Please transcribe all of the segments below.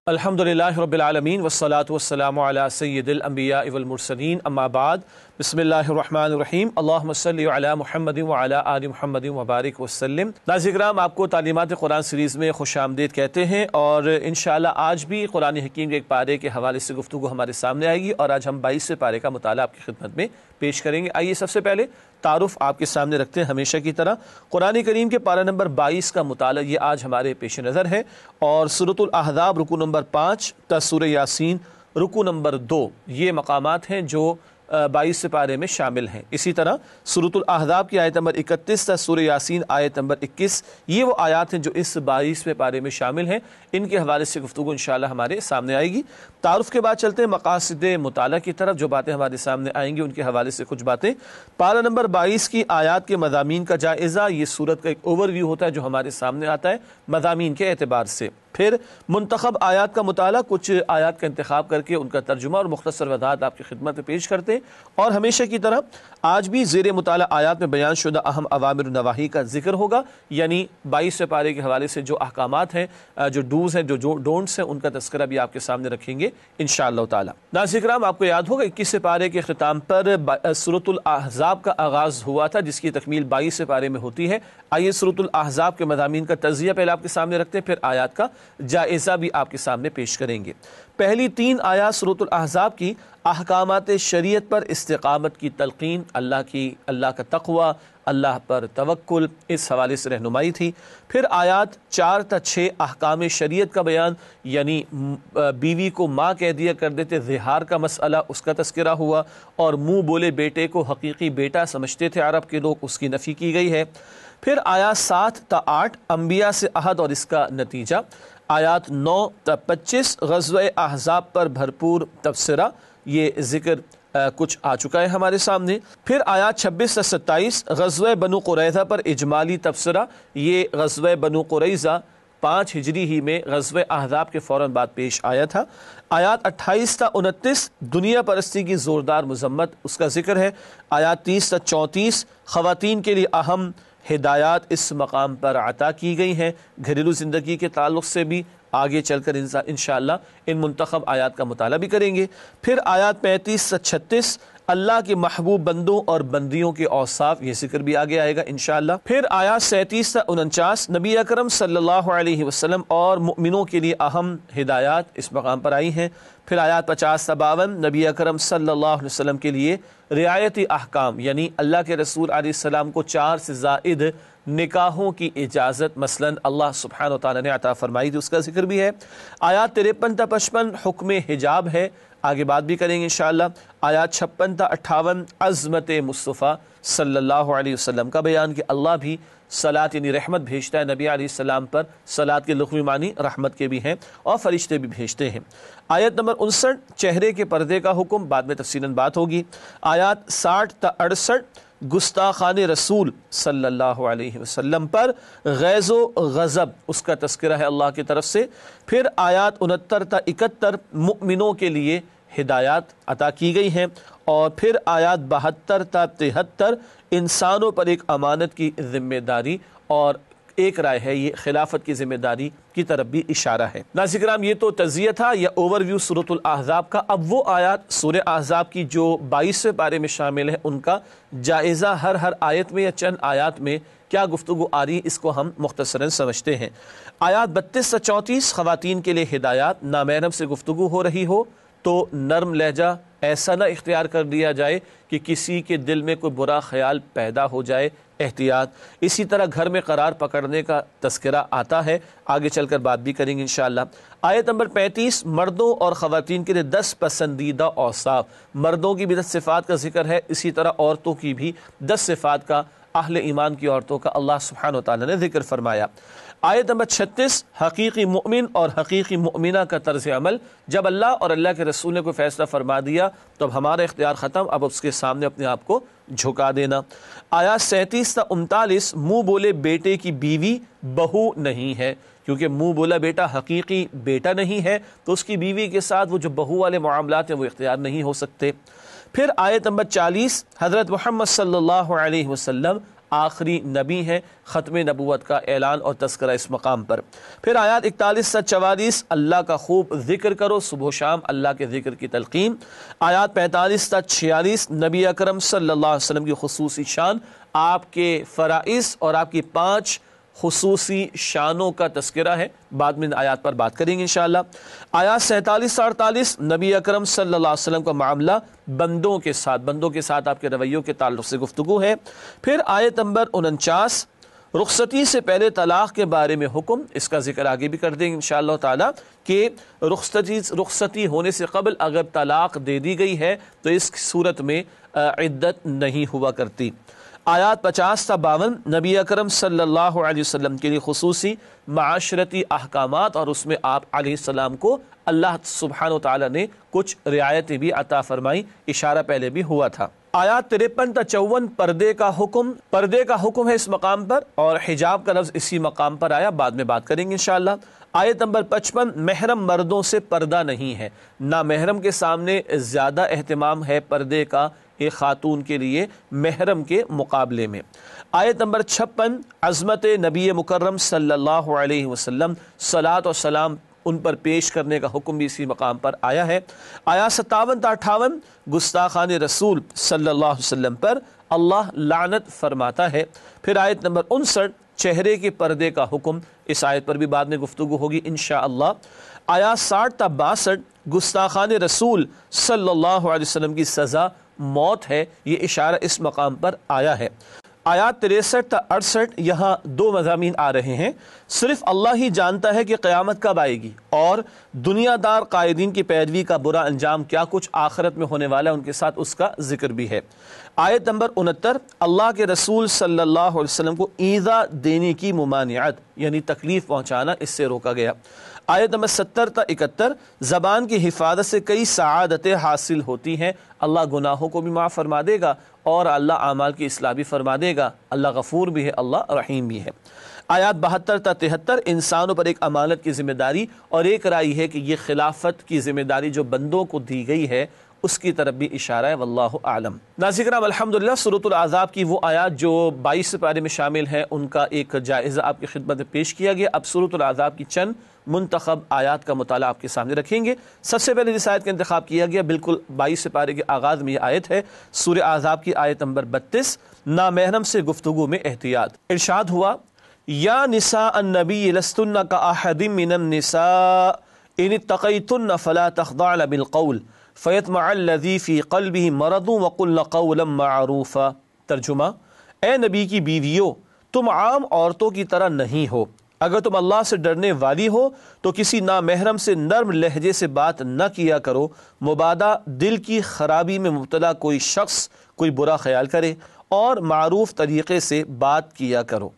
الحمدللہ رب العالمین والصلاة والسلام علی سید الانبیاء والمرسلین اما بعد بسم اللہ الرحمن الرحیم اللہم صلی علی محمد وعلی آل محمد وبارک وسلم۔ ناظرین کرام، آپ کو تعلیمات قرآن سیریز میں خوش آمدید کہتے ہیں اور انشاءاللہ آج بھی قرآن حکیم کے ایک پارے کے حوالے سے گفتگو ہمارے سامنے آئے گی اور آج ہم 22 پارے کا مطالعہ آپ کی خدمت میں پیش کریں گے۔ آئیے سب سے پہلے تعارف آپ کے سامنے رکھتے ہیں ہمیشہ کی طرح۔ قرآن کریم کے پارہ نمبر 22 کا مطالعہ یہ آج ہمارے پیش نظر ہے اور سورۃ الاحزاب رکوع نمبر 5 تا سورہ یاسین رکوع نمبر 2 یہ مقامات ہیں جو 22 پارے میں شامل ہیں۔ اسی طرح سورۃ الاحزاب کی آیت نمبر 31 تا سورہ یاسین آیت نمبر 21 یہ وہ آیات ہیں جو اس 22 پارے میں شامل ہیں۔ ان کے حوالے سے گفتگو انشاءاللہ ہمارے سامنے آئے گی۔ تعارف کے بعد چلتے ہیں مقاصد مطالعہ کی طرف، جو باتیں ہمارے سامنے آئیں گی ان کے حوالے سے کچھ باتیں۔ پارہ نمبر 22 کی آیات کے مضامین کا جائزہ، یہ سورت کا ایک اوور ویو ہوتا ہے جو ہمارے سامنے آتا ہے مضامین کے اعتبار سے۔ پھر منتخب آیات کا مطالعہ، کچھ آیات کا انتخاب کر کے ان کا ترجمہ اور مختصر وضاحت آپ کی خدمت میں پیش کرتے ہیں، اور ہمیشہ کی طرح آج بھی زیر مطالعہ آیات میں بیان شدہ اہم اوامر و نواہی کا ذکر ہوگا، یعنی 22 پارے کے حوالے سے جو احکامات ہیں، جو ڈوز ہیں، جو ڈونٹس ہیں، ان کا تذکرہ بھی آپ کے سامنے رکھیں گے انشاءاللہ تعالی۔ ناظرین کرام، آپ کو یاد ہوگا 21 پارے کے اختتام پر سورۃ الاحزاب کا آغاز ہوا تھا جس کی تکمیل 22 پارے میں ہوتی ہے۔ آئیے سورۃ الاحزاب کے مضامین کا تجزیہ پہلے آپ کے سامنے رکھتے ہیں، پھر آیات کا جائزہ بھی آپ کے سامنے پیش کریں گے۔ پہلی 3 آیات سورۃ الاحزاب کی احکامات شریعت پر استقامت کی تلقین، اللہ کا تقوی، اللہ پر توکل، اس حوالے سے رہنمائی تھی۔ پھر آیات 4 تا 6 احکام شریعت کا بیان، یعنی بیوی کو ماں کہہ دیا کر دیتے، ظہار کا مسئلہ، اس کا تذکرہ ہوا، اور منہ بولے بیٹے کو حقیقی بیٹا سمجھتے تھے عرب کے لوگ، اس کی نفی کی گئی ہے۔ پھر آیات 7 تا 8 انبیاء سے عہد اور اس کا نتیجہ، آیات 9 تا 25 غزوہ احزاب پر بھرپور تبصرہ، یہ ذکر کچھ آ چکا ہے ہمارے سامنے۔ پھر آیات 26 تا 27 غزوہ بنو قریظہ پر اجمالی تبصرہ، یہ غزوہ بنو قریظہ 5 ہجری ہی میں غزوہ احزاب کے فوراً بعد پیش آیا تھا۔ آیات 28 تا 29 دنیا پرستی کی زوردار مذمت، اس کا ذکر ہے۔ آیات 30 تا 34 خواتین کے لیے اہم ہدایات اس مقام پر عطا کی گئی ہیں، گھریلو زندگی کے تعلق سے بھی آگے چل کر انشاءاللہ ان منتخب آیات کا مطالعہ بھی کریں گے۔ پھر آیات 35 سے 36 اللہ کے محبوب بندوں اور بندیوں کے اوصاف، یہ ذکر بھی آگے آئے گا انشاءاللہ۔ پھر آیات 37 سے 49 نبی اکرم صلی اللہ علیہ وسلم اور مؤمنوں کے لیے اہم ہدایات اس مقام پر آئی ہیں۔ پھر آیات 50 سے 52 نبی اکرم صلی اللہ علیہ وسلم کے لیے رعایتی احکام، یعنی اللہ کے رسول علیہ السلام کو 4 سے زائد نکاحوں کی اجازت مثلا اللہ سبحانہ و تعالیٰ نے عطا فرمائی تھی، اس کا ذکر بھی ہے۔ آیات 53 تا 55 حکم حجاب ہے، آگے بات بھی کریں گے انشاءاللہ۔ آیات 56 تا 58 عظمت مصطفیٰ صلی اللہ علیہ وسلم کا بیان کہ اللہ بھی صلاۃ یعنی رحمت بھیجتا ہے نبی علیہ السلام پر، صلاۃ کے لغوی معنی رحمت کے بھی ہیں اور فرشتے بھی بھیجتے ہیں۔ آیت نمبر 59 چہرے کے پردے کا حکم، بعد میں تفصیلاً بات ہوگی۔ آیات 60 تا 68 گستاخان رسول صلی اللہ علیہ وسلم پر غیظ و غضب، اس کا تذکرہ ہے اللہ کی طرف سے۔ پھر آیات 69 تا 71 مؤمنوں کے لیے ہدایات عطا کی گئی ہیں، اور پھر آیات 72 تا 73 انسانوں پر ایک امانت کی ذمہ داری، اور ایک رائے ہے یہ خلافت کی ذمہ داری کی طرف بھی اشارہ ہے۔ ناظرین کرام، یہ تو تجزیہ تھا یا اوور ویو سورۃ الاحزاب کا۔ اب وہ آیات سورہ احزاب کی جو 22 پارے میں شامل ہیں، ان کا جائزہ ہر آیت میں یا چند آیات میں کیا گفتگو آ رہی ہے، اس کو ہم مختصراً سمجھتے ہیں۔ آیات 32 سے 34 خواتین کے لیے ہدایات، نامحرم سے گفتگو ہو رہی ہو تو نرم لہجہ ایسا نہ اختیار کر دیا جائے کہ کسی کے دل میں کوئی برا خیال پیدا ہو جائے، احتیاط۔ اسی طرح گھر میں قرار پکڑنے کا تذکرہ آتا ہے، آگے چل کر بات بھی کریں گے انشاءاللہ۔ آیت نمبر 35 مردوں اور خواتین کے لیے 10 پسندیدہ اوصاف، مردوں کی بھی 10 صفات کا ذکر ہے، اسی طرح عورتوں کی بھی 10 صفات کا، اہل ایمان کی عورتوں کا اللہ سبحانہ وتعالی نے ذکر فرمایا۔ آیت نمبر 36 حقیقی مؤمن اور حقیقی مؤمنہ کا طرز عمل، جب اللہ اور اللہ کے رسول نے کوئی فیصلہ فرما دیا تو اب ہمارا اختیار ختم، اب اس کے سامنے اپنے آپ کو جھکا دینا۔ آیات 37 تا 39 منہ بولے بیٹے کی بیوی بہو نہیں ہے، کیونکہ منہ بولا بیٹا حقیقی بیٹا نہیں ہے تو اس کی بیوی کے ساتھ وہ جو بہو والے معاملات ہیں وہ اختیار نہیں ہو سکتے۔ پھر آیت نمبر 40 حضرت محمد صلی اللہ علیہ وسلم آخری نبی ہیں، ختم نبوت کا اعلان اور تذکرہ اس مقام پر۔ پھر آیات 41 سے 44 اللہ کا خوب ذکر کرو، صبح و شام اللہ کے ذکر کی تلقین۔ آیات 45 سے 46 نبی اکرم صلی اللہ علیہ وسلم کی خصوصی شان، آپ کے فرائض اور آپ کی 5 خصوصی شانوں کا تذکرہ ہے، بعد میں آیات پر بات کریں گے انشاءاللہ۔ آیات 47 سے 48 نبی اکرم صلی اللہ علیہ وسلم کا معاملہ بندوں کے ساتھ آپ کے رویوں کے تعلق سے گفتگو ہے۔ پھر آیت نمبر 49 رخصتی سے پہلے طلاق کے بارے میں حکم، اس کا ذکر آگے بھی کر دیں گے انشاءاللہ تعالی کہ رخصتی ہونے سے قبل اگر طلاق دے دی گئی ہے تو اس صورت میں عدت نہیں ہوا کرتی۔ آیات 50 تا 52 نبی اکرم صلی اللہ علیہ وسلم کے لیے خصوصی معاشرتی احکامات، اور اس میں آپ علیہ السلام کو اللہ سبحانہ و تعالی نے کچھ رعایتیں بھی عطا فرمائی، اشارہ پہلے بھی ہوا تھا۔ آیات 53 تا 54 پردے کا حکم ہے اس مقام پر، اور حجاب کا لفظ اسی مقام پر آیا، بعد میں بات کریں گے انشاءاللہ۔ آیت نمبر 55 محرم مردوں سے پردہ نہیں ہے، نہ محرم کے سامنے زیادہ اہتمام ہے پردے کا ایک خاتون کے لیے محرم کے مقابلے میں۔ آیت نمبر 56 عظمت نبی مکرم صلی اللہ علیہ وسلم، صلاۃ و سلام ان پر پیش کرنے کا حکم بھی اسی مقام پر آیا ہے۔ آیات 57 تا 58 گستاخان رسول صلی اللہ علیہ وسلم پر اللہ لعنت فرماتا ہے۔ پھر آیت نمبر 59 چہرے کے پردے کا حکم، اس آیت پر بھی بعد میں گفتگو ہوگی انشاءاللہ۔ آیات 60 تا 62 گستاخان رسول صلی اللہ علیہ وسلم کی سزا موت ہے، یہ اشارہ اس مقام پر آیا ہے۔ آیات 63 تا 68 یہاں 2 مضامین آ رہے ہیں، صرف اللہ ہی جانتا ہے کہ قیامت کب آئے گی، اور دنیا دار قائدین کی پیروی کا برا انجام کیا کچھ آخرت میں ہونے والا ہے، ان کے ساتھ اس کا ذکر بھی ہے۔ آیت نمبر 69 اللہ کے رسول صلی اللہ علیہ وسلم کو ایذا دینے کی ممانعت، یعنی تکلیف پہنچانا، اس سے روکا گیا۔ آیت نمبر 70 تا 71 زبان کی حفاظت سے کئی سعادتیں حاصل ہوتی ہیں، اللہ گناہوں کو بھی معاف فرما دے گا اور اللہ اعمال کی اصلاح بھی فرما دے گا، اللہ غفور بھی ہے، اللہ رحیم بھی ہے۔ آیات 72 تا 73 انسانوں پر ایک امانت کی ذمہ داری، اور ایک رائے ہے کہ یہ خلافت کی ذمہ داری جو بندوں کو دی گئی ہے اس کی طرف بھی اشارہ ہے، واللہ اعلم۔ ناظرین کرام الحمدللہ سورۃ الاحزاب کی وہ آیات جو 22 پارے میں شامل ہیں ان کا ایک جائزہ آپ کی خدمت میں پیش کیا گیا۔ اب سورۃ الاحزاب کی چند منتخب آیات کا مطالعہ آپ کے سامنے رکھیں گے۔ سب سے پہلے جس آیت کا انتخاب کیا گیا بالکل 22 پارے کے آغاز میں یہ آیت ہے، سورہ احزاب کی آیت نمبر 32 نامحرم سے گفتگو میں احتیاط۔ ارشاد ہوا یا نساء النبی لستن کاحد من النساء ان اتقیتن فلا تخضعن بالقول فیطمع الذی فی قلبہ مرض وقلن قولا معروفا۔ ترجمہ، اے نبی کی بیویوں، تم عام عورتوں کی طرح نہیں ہو، اگر تم اللہ سے ڈرنے والی ہو تو کسی نامحرم سے نرم لہجے سے بات نہ کیا کرو، مبادا دل کی خرابی میں مبتلا کوئی شخص کوئی برا خیال کرے، اور معروف طریقے سے بات کیا کرو۔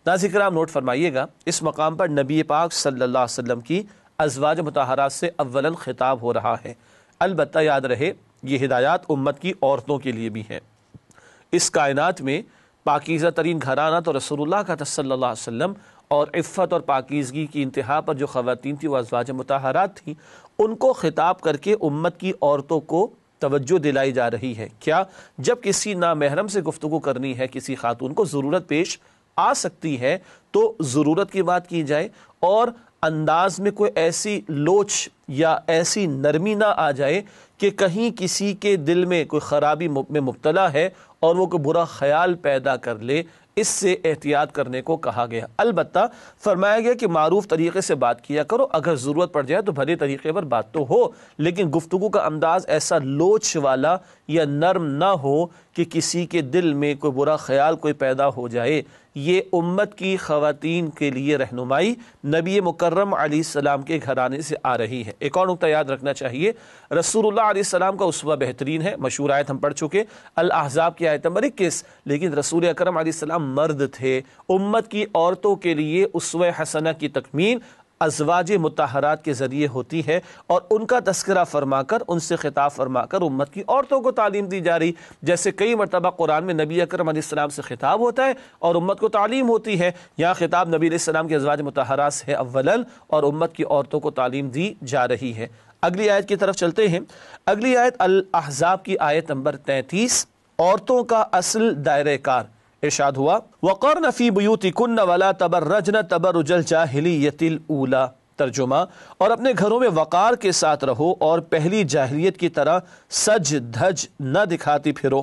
ناظرین کرام نوٹ فرمائیے گا، اس مقام پر نبی پاک صلی اللہ علیہ وسلم کی ازواج مطہرات سے اولاً خطاب ہو رہا ہے، البتہ یاد رہے یہ ہدایات امت کی عورتوں کے لیے بھی ہیں۔ اس کائنات میں پاکیزہ ترین گھرانہ تو رسول اللہ کا صلی اللہ علیہ وسلم، اور عفت اور پاکیزگی کی انتہا پر جو خواتین تھیں وہ ازواج مطہرات تھیں، ان کو خطاب کر کے امت کی عورتوں کو توجہ دلائی جا رہی ہے۔ کیا؟ جب کسی نامحرم سے گفتگو کرنی ہے، کسی خاتون کو ضرورت پیش آ سکتی ہے تو ضرورت کی بات کی جائے، اور انداز میں کوئی ایسی لوچ یا ایسی نرمی نہ آ جائے کہ کہیں کسی کے دل میں کوئی خرابی میں مبتلا ہے اور وہ کوئی برا خیال پیدا کر لے، اس سے احتیاط کرنے کو کہا گیا۔ البتہ فرمایا گیا کہ معروف طریقے سے بات کیا کرو، اگر ضرورت پڑ جائے تو بھلے طریقے پر بات تو ہو، لیکن گفتگو کا انداز ایسا لوچ والا یا نرم نہ ہو کہ کسی کے دل میں کوئی برا خیال کوئی پیدا ہو جائے۔ یہ امت کی خواتین کے لیے رہنمائی نبی مکرم علیہ السلام کے گھرانے سے آ رہی ہے۔ ایک اور نقطہ یاد رکھنا چاہیے، رسول اللہ علیہ السلام کا اسوہ بہترین ہے، مشہور آیت ہم پڑھ چکے الاحزاب کی آیت نمبر 21، لیکن رسول اکرم علیہ السلام مرد تھے، امت کی عورتوں کے لیے اسوہ حسنہ کی تکمیل ازواج مطہرات کے ذریعے ہوتی ہے، اور ان کا تذکرہ فرما کر، ان سے خطاب فرما کر امت کی عورتوں کو تعلیم دی جا رہی، جیسے کئی مرتبہ قرآن میں نبی اکرم علیہ السلام سے خطاب ہوتا ہے اور امت کو تعلیم ہوتی ہے، یہاں خطاب نبی علیہ السلام کے ازواج مطہرات سے اولاً اور امت کی عورتوں کو تعلیم دی جا رہی ہے۔ اگلی آیت کی طرف چلتے ہیں۔ اگلی آیت الاحزاب کی آیت نمبر 33 عورتوں کا اصل دائرہ کار۔ ارشاد ہوا وَقَرْنَ فِي بُيُوتِكُنَّ وَلَا تَبَرَّجْنَ تَبَرُّجَ الْجَاهِلِيَّةِ الْأُولَى۔ ترجمہ، اور اپنے گھروں میں وقار کے ساتھ رہو اور پہلی جاہلیت کی طرح سج دھج نہ دکھاتی پھرو۔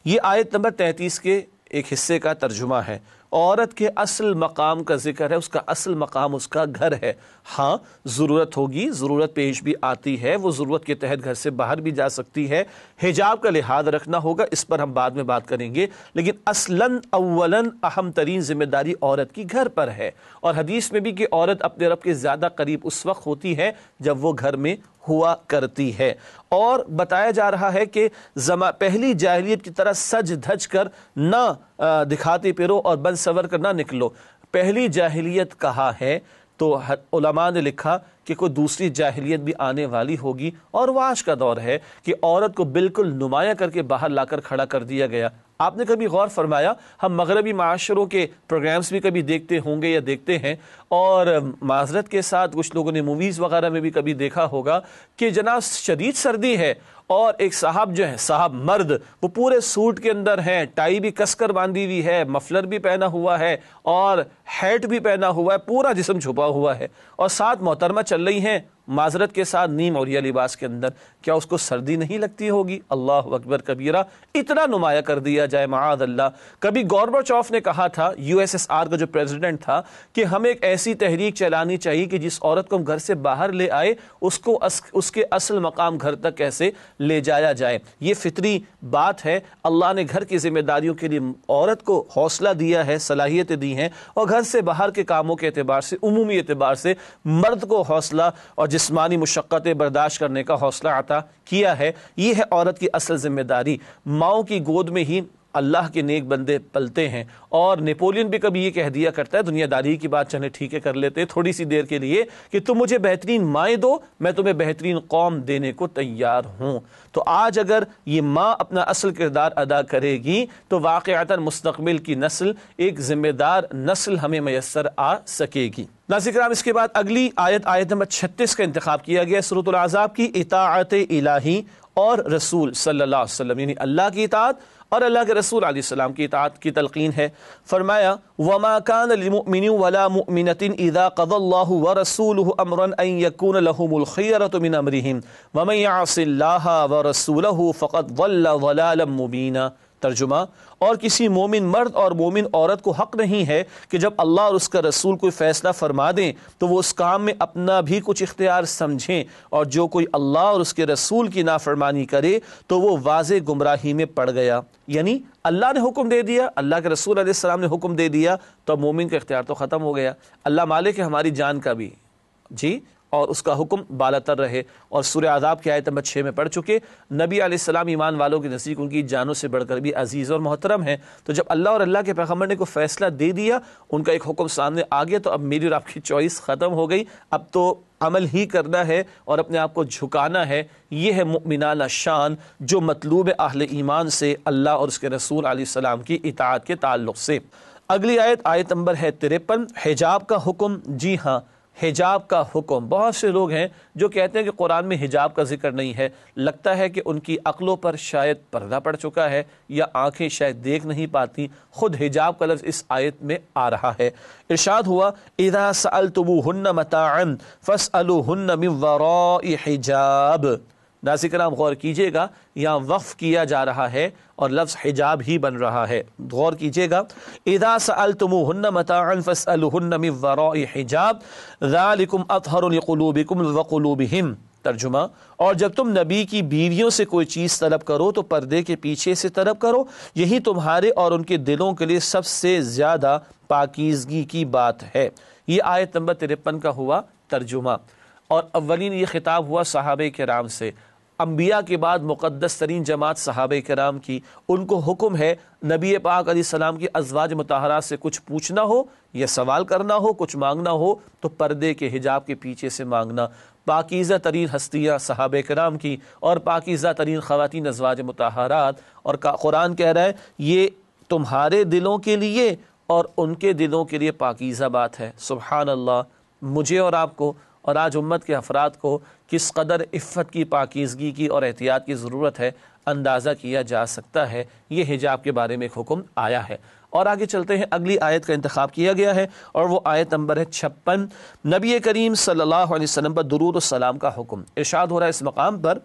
یہ آیت نمبر 33 کے ایک حصے کا ترجمہ ہے۔ عورت کے اصل مقام کا ذکر ہے، اس کا اصل مقام اس کا گھر ہے۔ ہاں ضرورت ہوگی، ضرورت پیش بھی آتی ہے، وہ ضرورت کے تحت گھر سے باہر بھی جا سکتی ہے، حجاب کا لحاظ رکھنا ہوگا، اس پر ہم بعد میں بات کریں گے، لیکن اصلاً اولاً اہم ترین ذمہ داری عورت کی گھر پر ہے۔ اور حدیث میں بھی کہ عورت اپنے رب کے زیادہ قریب اس وقت ہوتی ہے جب وہ گھر میں ہوا کرتی ہے۔ اور بتایا جا رہا ہے کہ پہلی جاہلیت کی طرح سج دھج کر نہ دکھاتے پھرو اور بن سور کر نہ نکلو۔ پہلی جاہلیت کہا ہے تو علماء نے لکھا کہ کوئی دوسری جاہلیت بھی آنے والی ہوگی، اور وہ آج کا دور ہے کہ عورت کو بالکل نمایاں کر کے باہر لا کر کھڑا کر دیا گیا۔ آپ نے کبھی غور فرمایا، ہم مغربی معاشروں کے پروگرامز بھی کبھی دیکھتے ہوں گے یا دیکھتے ہیں، اور معذرت کے ساتھ کچھ لوگوں نے موویز وغیرہ میں بھی کبھی دیکھا ہوگا کہ جناب شدید سردی ہے اور ایک صاحب جو ہے، صاحب مرد، وہ پورے سوٹ کے اندر ہیں، ٹائی بھی کس کر باندھی ہوئی ہے، مفلر بھی پہنا ہوا ہے اور ہیٹ بھی پہنا ہوا ہے، پورا جسم چھپا ہوا ہے، اور ساتھ محترمہ چل رہی ہیں معذرت کے ساتھ نیم عوریہ لباس کے اندر۔ کیا اس کو سردی نہیں لگتی ہوگی؟ اللہ اکبر کبیرہ، اتنا نمایاں کر دیا جائے، معاذ اللہ۔ کبھی گورباچوف نے کہا تھا، USSR کا جو پریزیڈنٹ تھا، کہ ہمیں ایک ایسی تحریک چلانی چاہیے کہ جس عورت کو ہم گھر سے باہر لے آئے اس کے اصل مقام گھر تک کیسے لے جایا جائے۔ یہ فطری بات ہے، اللہ نے گھر کی ذمہ داریوں کے لیے عورت کو حوصلہ دیا ہے، صلاحیتیں دی ہیں، اور گھر سے باہر کے کاموں کے اعتبار سے، عمومی اعتبار سے مرد کو حوصلہ اور جسمانی مشقتیں برداشت کرنے کا حوصلہ عطا کیا ہے۔ یہ ہے عورت کی اصل ذمہ داری۔ ماؤں کی گود میں ہی اللہ کے نیک بندے پلتے ہیں، اور نیپولین بھی کبھی یہ کہہ دیا کرتا ہے، دنیا داری کی بات چلے ٹھیک ہے کر لیتے تھوڑی سی دیر کے لیے، کہ تم مجھے بہترین مائیں دو، میں تمہیں بہترین قوم دینے کو تیار ہوں۔ تو آج اگر یہ ماں اپنا اصل کردار ادا کرے گی تو واقعتاً مستقبل کی نسل، ایک ذمہ دار نسل ہمیں میسر آ سکے گی۔ ناظرین کرام، اس کے بعد اگلی آیت نمبر 36 کا انتخاب کیا گیا سورۃ الاحزاب کی، اطاعت الہی اور رسول صلی اللہ علیہ وسلم، یعنی اللہ کی اطاعت اور اللہ کے رسول علیہ السلام کی اطاعت کی تلقین ہے۔ فرمایا وَمَا كَانَ لِمُؤْمِنٍ وَلَا مُؤْمِنَةٍ إِذَا قَضَى اللَّهُ وَرَسُولُهُ أَمْرًا أَن يَكُونَ لَهُمُ الْخِيَرَةُ مِنْ أَمْرِهِمْ وَمَن يَعْصِ اللَّهَ وَرَسُولَهُ فَقَدْ ضَلَّ ضَلَالًا مُبِينًا۔ ترجمہ، اور کسی مومن مرد اور مومن عورت کو حق نہیں ہے کہ جب اللہ اور اس کا رسول کوئی فیصلہ فرما دیں تو وہ اس کام میں اپنا بھی کچھ اختیار سمجھیں، اور جو کوئی اللہ اور اس کے رسول کی نافرمانی کرے تو وہ واضح گمراہی میں پڑ گیا۔ یعنی اللہ نے حکم دے دیا، اللہ کے رسول علیہ السلام نے حکم دے دیا، تو مومن کا اختیار تو ختم ہو گیا۔ اللہ مالک ہے ہماری جان کا بھی، جی، اور اس کا حکم بالاتر رہے۔ اور سورہ احزاب کی آیت نمبر 6 میں پڑھ چکے، نبی علیہ السلام ایمان والوں کے نزدیک ان کی جانوں سے بڑھ کر بھی عزیز اور محترم ہیں۔ تو جب اللہ اور اللہ کے پیغمبر نے کوئی فیصلہ دے دیا، ان کا ایک حکم سامنے آ گیا، تو اب میری اور آپ کی چوائس ختم ہو گئی، اب تو عمل ہی کرنا ہے اور اپنے آپ کو جھکانا ہے۔ یہ ہے مؤمنانہ شان جو مطلوب اہل ایمان سے اللہ اور اس کے رسول علیہ السلام کی اطاعت کے تعلق سے۔ اگلی آیت نمبر ہے 53، حجاب کا حکم۔ جی ہاں، حجاب کا حکم۔ بہت سے لوگ ہیں جو کہتے ہیں کہ قرآن میں حجاب کا ذکر نہیں ہے، لگتا ہے کہ ان کی عقلوں پر شاید پردہ پڑ چکا ہے یا آنکھیں شاید دیکھ نہیں پاتی، خود حجاب کا لفظ اس آیت میں آ رہا ہے۔ ارشاد ہوا اذا سألتموهن متاعا فاسألوهن من وراء حجاب۔ ناظرین کرام غور کیجئے گا، یہاں وقف کیا جا رہا ہے اور لفظ حجاب ہی بن رہا ہے، غور کیجئے گا۔ اذا سألتموهن متاعا فاسألوهن من وراء حجاب ذلكم اطہر لقلوبكم وقلوبهم۔ ترجمہ، اور جب تم نبی کی بیویوں سے کوئی چیز طلب کرو تو پردے کے پیچھے سے طلب کرو، یہی تمہارے اور ان کے دلوں کے لیے سب سے زیادہ پاکیزگی کی بات ہے۔ یہ آیت نمبر 53 کا ہوا ترجمہ، اور اولین یہ خطاب ہوا صحابہ کرام سے۔ انبیاء کے بعد مقدس ترین جماعت صحابہ کرام کی، ان کو حکم ہے نبی پاک علیہ السلام کی ازواج مطہرات سے کچھ پوچھنا ہو یا سوال کرنا ہو، کچھ مانگنا ہو تو پردے کے حجاب کے پیچھے سے مانگنا۔ پاکیزہ ترین ہستیاں صحابہ کرام کی اور پاکیزہ ترین خواتین ازواج مطہرات، اور قرآن کہہ رہا ہے یہ تمہارے دلوں کے لیے اور ان کے دلوں کے لیے پاکیزہ بات ہے۔ سبحان اللہ، مجھے اور آپ کو اور آج امت کے افراد کو کس قدر عفت کی، پاکیزگی کی اور احتیاط کی ضرورت ہے۔ اندازہ کیا جا سکتا ہے۔ یہ حجاب کے بارے میں ایک حکم آیا ہے۔ اور آگے چلتے ہیں، اگلی آیت کا انتخاب کیا گیا ہے اور وہ آیت نمبر ہے 56، نبی کریم صلی اللہ علیہ وسلم پر درود و سلام کا حکم۔ ارشاد ہو رہا ہے اس مقام پر،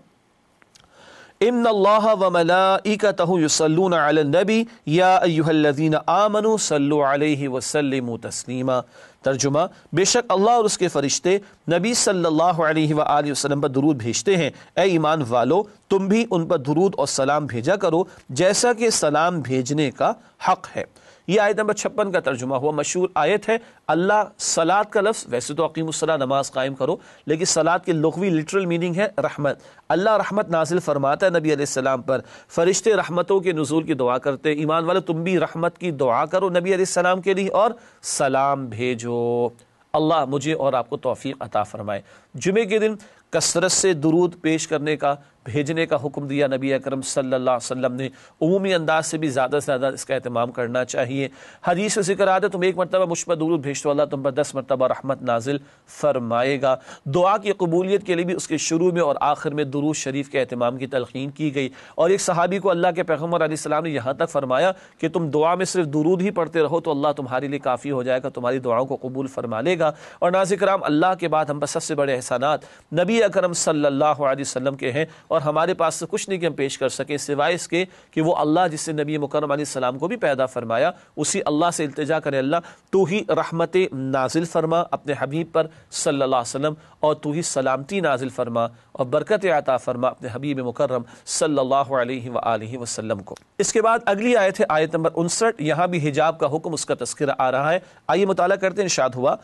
ان اللہ وملائکتہ یصلون علی النبی یا ایھا الذین آمنوا صلوا علیہ وسلموا تسلیما۔ ترجمہ، بے شک اللہ اور اس کے فرشتے نبی صلی اللہ علیہ وآلہ وسلم پر درود بھیجتے ہیں، اے ایمان والو تم بھی ان پر درود اور سلام بھیجا کرو جیسا کہ سلام بھیجنے کا حق ہے۔ یہ آیت نمبر 56 کا ترجمہ ہوا، مشہور آیت ہے۔ اللہ صلاۃ کا لفظ، ویسے تو اقیم الصلاۃ نماز قائم کرو، لیکن صلاۃ کی لغوی لٹرل میننگ ہے رحمت۔ اللہ رحمت نازل فرماتا ہے نبی علیہ السلام پر، فرشتے رحمتوں کے نزول کی دعا کرتے، ایمان والے تم بھی رحمت کی دعا کرو نبی علیہ السلام کے لیے اور سلام بھیجو۔ اللہ مجھے اور آپ کو توفیق عطا فرمائے۔ جمعے کے دن کثرت سے درود پیش کرنے کا، بھیجنے کا حکم دیا نبی اکرم صلی اللہ علیہ وسلم نے، عمومی انداز سے بھی زیادہ سے زیادہ اس کا اہتمام کرنا چاہیے۔ حدیث سے ذکر آتا ہے تم ایک مرتبہ مجھ پر درود بھیج تو اللہ تم پر 10 مرتبہ رحمت نازل فرمائے گا۔ دعا کی قبولیت کے لیے بھی اس کے شروع میں اور آخر میں درود شریف کے اہتمام کی تلقین کی گئی، اور ایک صحابی کو اللہ کے پیغمبر علیہ السلام نے یہاں تک فرمایا کہ تم دعا میں صرف درود ہی پڑھتے رہو تو اللہ تمہارے لیے کافی ہو جائے گا، تمہاری دعاؤں کو قبول فرما لے گا۔ اور ناظرین کرام، اللہ کے بعد ہم پر سب سے بڑے احسانات نبی اکرم صلی اللہ علیہ وسلم کے ہیں، اور ہمارے پاس سے کچھ نہیں کہ ہم پیش کر سکیں سوائے اس کے کہ وہ اللہ جس سے نبی مکرم علیہ السلام کو بھی پیدا فرمایا، اسی اللہ سے التجا کریں، اللہ تو ہی رحمت نازل فرما اپنے حبیب پر صلی اللہ علیہ وسلم، اور تو ہی سلامتی نازل فرما اور برکت عطا فرما اپنے حبیب مکرم صلی اللہ علیہ وآلہ وسلم کو۔ اس کے بعد اگلی آیت ہے آیت نمبر 59، یہاں بھی حجاب کا حکم، اس کا تذکرہ آ رہا ہے۔ آئیے مطالعہ کرتے ہیں۔ ارشاد ہوا،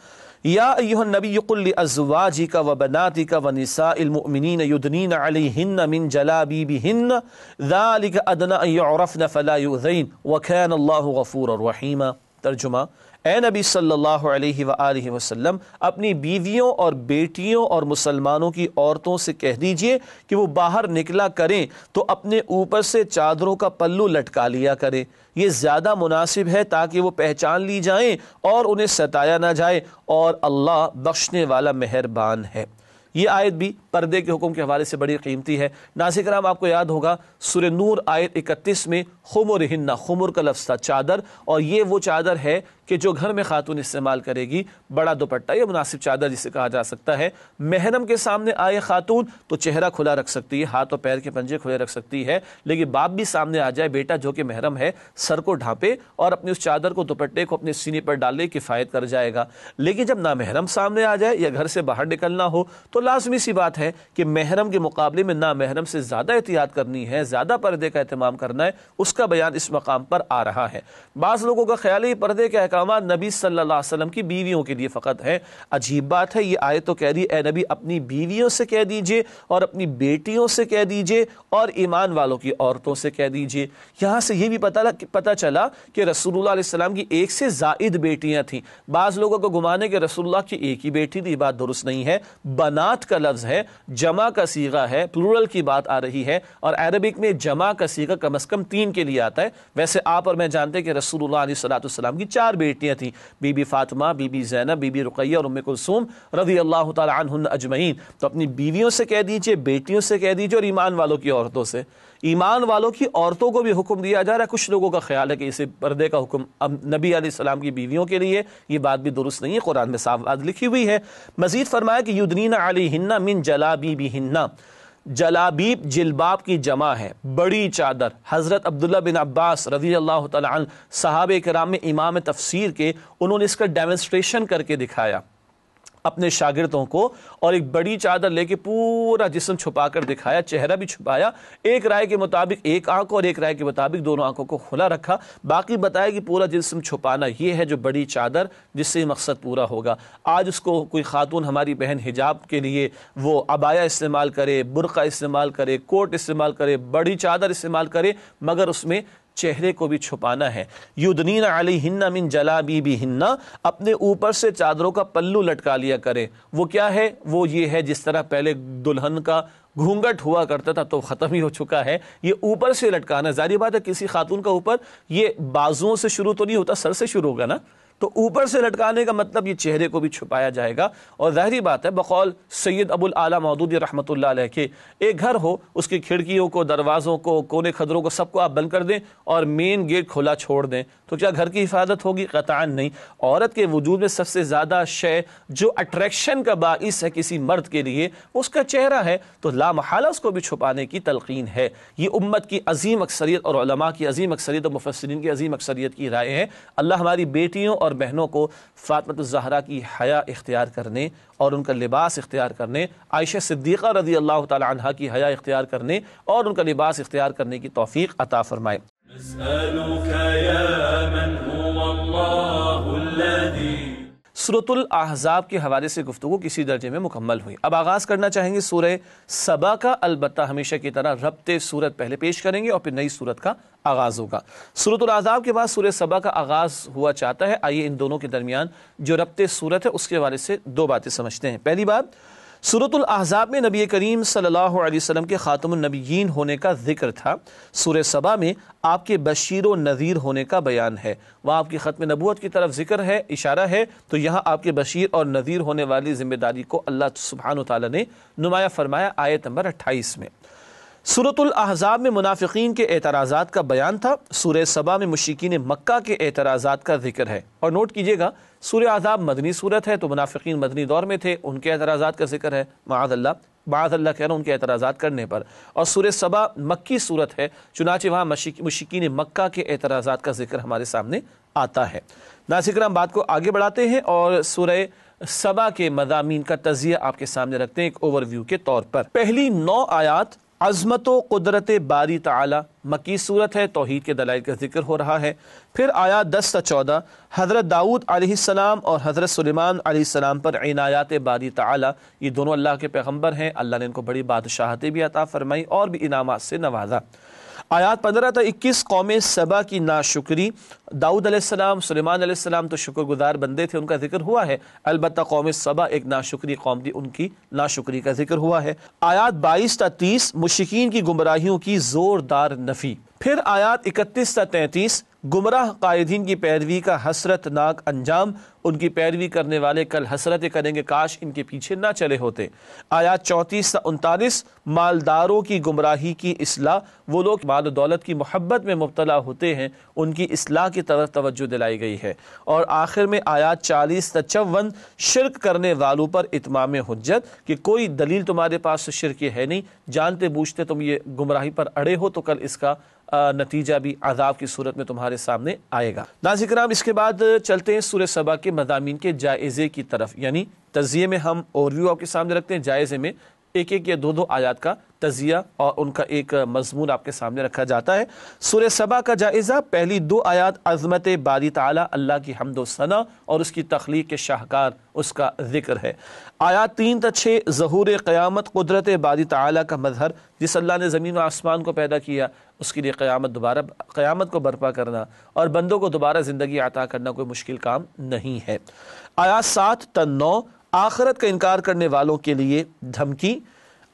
یا ایھا النبی قل لازواجک وبناتک ونساء المؤمنین یدنین علیہن من جلابیبہن ذلک ادنی ان یعرفن فلا یؤذین وکان اللہ غفورا رحیما۔ ترجمہ، اے نبی صلی اللہ علیہ وآلہ وسلم اپنی بیویوں اور بیٹیوں اور مسلمانوں کی عورتوں سے کہہ دیجئے کہ وہ باہر نکلا کریں تو اپنے اوپر سے چادروں کا پلو لٹکا لیا کریں، یہ زیادہ مناسب ہے تاکہ وہ پہچان لی جائیں اور انہیں ستایا نہ جائے، اور اللہ بخشنے والا مہربان ہے۔ یہ آیت بھی پردے کے حکم کے حوالے سے بڑی قیمتی ہے۔ ناظرین کرام، آپ کو یاد ہوگا سورہ نور آیت 31 میں خمرہن، خمر کا لفظ تھا چادر، اور یہ وہ چادر ہے کہ جو گھر میں خاتون استعمال کرے گی، بڑا دوپٹہ یا مناسب چادر جسے کہا جا سکتا ہے۔ محرم کے سامنے آئے خاتون تو چہرہ کھلا رکھ سکتی ہے، ہاتھ اور پیر کے پنجے کھلے رکھ سکتی ہے، لیکن باپ بھی سامنے آ جائے، بیٹا جو کہ محرم ہے سر کو ڈھانپے اور اپنی اس چادر کو، دوپٹے کو اپنے سینے پر ڈالے، کفایت کر جائے گا۔ لیکن جب نامحرم سامنے آ جائے یا گھر سے باہر نکلنا ہو تو لازمی سی بات ہے کہ محرم کے مقابلے میں نامحرم سے زیادہ احتیاط کرنی ہے، زیادہ پردے کا اہتمام کرنا ہے، اس کا بیان اس مقام پر آ رہا ہے۔ بعض لوگوں کا خیال ہے پردے کے احکامات نبی صلی اللہ علیہ وسلم کی بیویوں کے لیے فقط ہے۔ عجیب بات ہے، یہ آیت تو کہہ رہی اے نبی اپنی بیویوں سے کہہ دیجئے اور اپنی بیٹیوں سے کہہ دیجئے اور ایمان والوں کی عورتوں سے کہہ دیجئے۔ یہاں سے یہ بھی پتہ چلا کہ رسول اللہ علیہ السلام کی ایک سے زائد بیٹیاں تھیں۔ بعض لوگوں کو گمان ہے کہ رسول اللہ کی ایک ہی بیٹی تھی، یہ بات درست نہیں ہے۔ بنات کا لفظ ہے، جمع کا صیغہ ہے، پلورل کی بات آ رہی ہے، اور عربک میں جمع کا صیغہ کم از کم 3 کے لیے آتا ہے۔ ویسے آپ اور میں جانتے ہیں کہ رسول اللہ علیہ السلام کی 4 بیٹیاں تھیں، Bibi Fatima, Bibi Zainab, Bibi Ruqayya اور ام کلثوم رضی اللہ تعالی عنہن اجمعین۔ تو اپنی بیویوں سے کہہ دیجئے، بیٹیوں سے کہہ دیجئے، اور ایمان والوں کی عورتوں سے۔ ایمان والوں کی عورتوں کو بھی حکم دیا جا رہا ہے۔ کچھ لوگوں کا خیال ہے کہ اسے پردے کا حکم اب نبی علیہ السلام کی بیویوں کے لیے، یہ بات بھی درست نہیں ہے، قرآن میں صاف بات لکھی ہوئی ہے۔ مزید فرمایا کہ یدنین علیہن من جلابیبہن، جلابیب جلباب کی جمع ہے، بڑی چادر۔ حضرت عبداللہ بن عباس رضی اللہ تعالی عنہ صحابہ کرام میں امام تفسیر کے، انہوں نے اس کا ڈیمونسٹریشن کر کے دکھایا اپنے شاگردوں کو، اور ایک بڑی چادر لے کے پورا جسم چھپا کر دکھایا، چہرہ بھی چھپایا۔ ایک رائے کے مطابق ایک آنکھ اور ایک رائے کے مطابق دونوں آنکھوں کو کھلا رکھا، باقی بتایا کہ پورا جسم چھپانا یہ ہے جو بڑی چادر جس سے مقصد پورا ہوگا۔ آج اس کو کوئی خاتون ہماری بہن حجاب کے لیے وہ عبایا استعمال کرے، برقع استعمال کرے، کوٹ استعمال کرے، بڑی چادر استعمال کرے، مگر اس میں چہرے کو بھی چھپانا ہے۔ یدنین علیہن من جلابیبہن، اپنے اوپر سے چادروں کا پلو لٹکا لیا کرے۔ وہ کیا ہے؟ وہ یہ ہے جس طرح پہلے دلہن کا گھونگٹ ہوا کرتا تھا تو ختم ہی ہو چکا ہے، یہ اوپر سے لٹکانا۔ ظاہر بات ہے کسی خاتون کا اوپر یہ بازوؤں سے شروع تو نہیں ہوتا، سر سے شروع ہوگا نا، تو اوپر سے لٹکانے کا مطلب یہ چہرے کو بھی چھپایا جائے گا۔ اور ظاہری بات ہے بقول سید ابو الاعلیٰ مودودی رحمۃ اللہ علیہ کے، ایک گھر ہو، اس کی کھڑکیوں کو، دروازوں کو، کونے خدروں کو سب کو آپ بند کر دیں اور مین گیٹ کھلا چھوڑ دیں تو کیا گھر کی حفاظت ہوگی؟ قطعاً نہیں۔ عورت کے وجود میں سب سے زیادہ شے جو اٹریکشن کا باعث ہے کسی مرد کے لیے اس کا چہرہ ہے، تو لا محالہ اس کو بھی چھپانے کی تلقین ہے۔ یہ امت کی عظیم اکثریت اور علماء کی عظیم اکثریت اور مفسرین کی عظیم اکثریت کی رائے ہے۔ اللہ ہماری بیٹیوں اور بہنوں کو فاطمہ الزہرا کی حیا اختیار کرنے اور ان کا لباس اختیار کرنے، عائشہ صدیقہ رضی اللہ تعالی عنہا کی حیا اختیار کرنے اور ان کا لباس اختیار کرنے کی توفیق عطا فرمائے۔ سورۃ الاحزاب کے حوالے سے گفتگو کسی درجے میں مکمل ہوئی۔ اب آغاز کرنا چاہیں گے سورہ سبا کا، البتہ ہمیشہ کی طرح ربط سورت پہلے پیش کریں گے اور پھر نئی سورت کا آغاز ہوگا۔ سورۃ الاحزاب کے بعد سورہ سبا کا آغاز ہوا چاہتا ہے۔ آئیے ان دونوں کے درمیان جو ربط سورت ہے اس کے حوالے سے دو باتیں سمجھتے ہیں۔ پہلی بات، سورۃ الاحزاب میں نبی کریم صلی اللہ علیہ وسلم کے خاتم النبیین ہونے کا ذکر تھا۔ سورہ سبا میں آپ کے بشیر و نذیر ہونے کا بیان ہے۔ وہاں آپ کی ختم نبوت کی طرف ذکر ہے، اشارہ ہے، تو یہاں آپ کے بشیر اور نذیر ہونے والی ذمہ داری کو اللہ سبحانہ وتعالی نے نمایاں فرمایا آیت نمبر 28 میں۔ سورۃ الاحزاب میں منافقین کے اعتراضات کا بیان تھا۔ سورہ سبا میں مشرکین مکہ کے اعتراضات کا ذکر ہے۔ اور نوٹ کیجئے گا سورہ احزاب مدنی صورت ہے تو منافقین مدنی دور میں تھے، ان کے اعتراضات کا ذکر ہے، معاذ اللہ کہہ رہا ہوں ان کے اعتراضات کرنے پر۔ اور سورہ سبا مکی صورت ہے، چنانچہ وہاں مشرکین مکہ کے اعتراضات کا ذکر ہمارے سامنے آتا ہے۔ ناظرین کرام بات کو آگے بڑھاتے ہیں اور سورہ سبا کے مضامین کا تجزیہ آپ کے سامنے رکھتے ہیں ایک اوور ویو کے طور پر۔ پہلی 9 آیات عظمت و قدرت باری تعالی، مکی صورت ہے، توحید کے دلائل کا ذکر ہو رہا ہے۔ پھر آیات 10 تا 14 حضرت داؤد علیہ السلام اور حضرت سلیمان علیہ السلام پر عنایات باری تعالی، یہ دونوں اللہ کے پیغمبر ہیں، اللہ نے ان کو بڑی بادشاہتیں بھی عطا فرمائی اور بھی انعامات سے نوازا۔ آیات 15 تا 21 قوم سبا کی ناشکری، داؤد علیہ السلام، سلیمان علیہ السلام تو شکر گزار بندے تھے، ان کا ذکر ہوا ہے، البتہ قوم سبا ایک ناشکری قوم تھی، ان کی ناشکری کا ذکر ہوا ہے۔ آیات 22 تا 30 مشرکین کی گمراہیوں کی زوردار نفی۔ پھر آیات 31 تا 33 گمراہ قائدین کی پیروی کا حسرت ناک انجام، ان کی پیروی کرنے والے کل حسرتیں کریں گے کاش ان کے پیچھے نہ چلے ہوتے۔ آیات 34 تا 39 مالداروں کی گمراہی کی اصلاح، وہ لوگ مال و دولت کی محبت میں مبتلا ہوتے ہیں ان کی اصلاح کی طرف توجہ دلائی گئی ہے۔ اور آخر میں آیات 40 تا 54 شرک کرنے والوں پر اتمام حجت، کہ کوئی دلیل تمہارے پاس شرک ہے نہیں، جانتے بوجھتے تم یہ گمراہی پر اڑے ہو تو کل اس کا نتیجہ بھی عذاب کی صورت میں تمہارے سامنے آئے گا۔ ناظرین کرام اس کے بعد چلتے ہیں سورہ سبا کے مضامین کے جائزے کی طرف، یعنی تجزیے میں ہم اوور ویو آپ کے سامنے رکھتے ہیں، جائزے میں ایک ایک یا دو آیات کا تجزیہ اور ان کا ایک مضمون آپ کے سامنے رکھا جاتا ہے۔ سورہ سبا کا جائزہ، پہلی 2 آیات عظمت باری تعالی، اللہ کی حمد و ثنا اور اس کی تخلیق کے شاہکار اس کا ذکر ہے۔ آیات 3 تا 6 ظہور قیامت، قدرت باری تعالی کا مظہر، جس اللہ نے زمین و آسمان کو پیدا کیا اس کے لیے قیامت کو برپا کرنا اور بندوں کو دوبارہ زندگی عطا کرنا کوئی مشکل کام نہیں ہے۔ آیات 7 تا 9 آخرت کا انکار کرنے والوں کے لیے دھمکی۔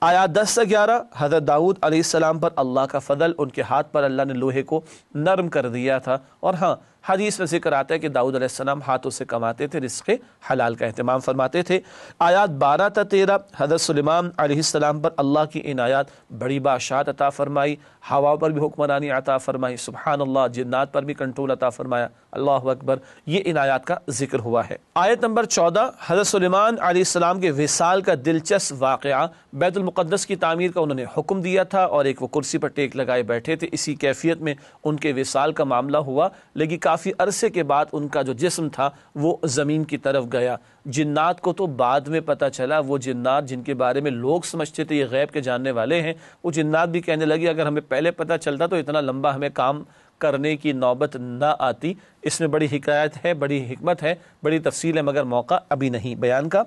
آیات 10 سے 11 حضرت داؤد علیہ السلام پر اللہ کا فضل، ان کے ہاتھ پر اللہ نے لوہے کو نرم کر دیا تھا، اور ہاں حدیث میں ذکر آتا ہے کہ داؤد علیہ السلام ہاتھوں سے کماتے تھے، رزق حلال کا اہتمام فرماتے تھے۔ آیات 12 تا 13 حضرت سلیمان علیہ السلام پر اللہ کی عنایات، بڑی بادشاہت عطا فرمائی، ہوا پر بھی حکمرانی عطا فرمائی، سبحان اللہ، جنات پر بھی کنٹرول عطا فرمایا، اللہ اکبر، یہ عنایات کا ذکر ہوا ہے۔ آیت نمبر 14 حضرت سلیمان علیہ السلام کے وصال کا دلچسپ واقعہ، بیت المقدس کی تعمیر کا انہوں نے حکم دیا تھا اور ایک وہ کرسی پر ٹیک لگائے بیٹھے تھے، اسی کیفیت میں ان کے وصال کا معاملہ ہوا، لیکن کافی عرصے کے بعد ان کا جو جسم تھا وہ زمین کی طرف گیا۔ جنات کو تو بعد میں پتہ چلا، وہ جنات جن کے بارے میں لوگ سمجھتے تھے یہ غیب کے جاننے والے ہیں، وہ جنات بھی کہنے لگے اگر ہمیں پہلے پتہ چلتا تو اتنا لمبا ہمیں کام کرنے کی نوبت نہ آتی۔ اس میں بڑی حکایت ہے، بڑی حکمت ہے، بڑی تفصیل ہے، مگر موقع ابھی نہیں بیان کا۔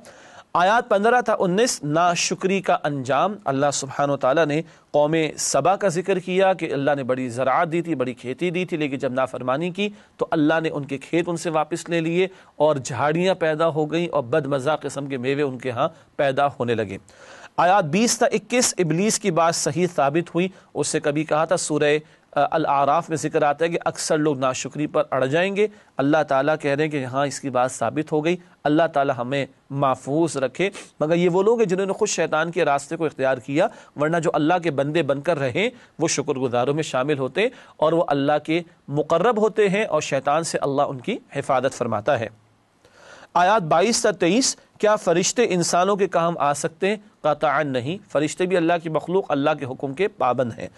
آیات 15 تا 19 ناشکری کا انجام، اللہ سبحانہ وتعالیٰ نے قوم سبا کا ذکر کیا کہ اللہ نے بڑی زراعت دی تھی، بڑی کھیتی دی تھی، لیکن جب نافرمانی کی تو اللہ نے ان کے کھیت ان سے واپس لے لیے اور جھاڑیاں پیدا ہو گئیں اور بد مزہ قسم کے میوے ان کے ہاں پیدا ہونے لگے۔ آیات 20 تا 21 ابلیس کی بات صحیح ثابت ہوئی، اس سے کبھی کہا تھا سورہ الاعراف میں ذکر آتا ہے کہ اکثر لوگ ناشکری پر اڑ جائیں گے. اللہ تعالیٰ کہہ رہے ہیں کہ ہاں اس کی بات ثابت ہو گئی. اللہ تعالیٰ ہمیں محفوظ رکھے. مگر یہ وہ لوگ ہیں جنہوں نے خود شیطان کے راستے کو اختیار کیا، ورنہ جو اللہ کے بندے بن کر رہیں وہ شکر گزاروں میں شامل ہوتے اور وہ اللہ کے مقرب ہوتے ہیں، اور شیطان سے اللہ ان کی حفاظت فرماتا ہے. آیات 22 تا 23. کیا فرشتے انسانوں کے کام آ سکتے ہیں؟ قطعاً نہیں. فرشتے بھی اللہ کی مخلوق، اللہ کے حکم کے پابند ہیں.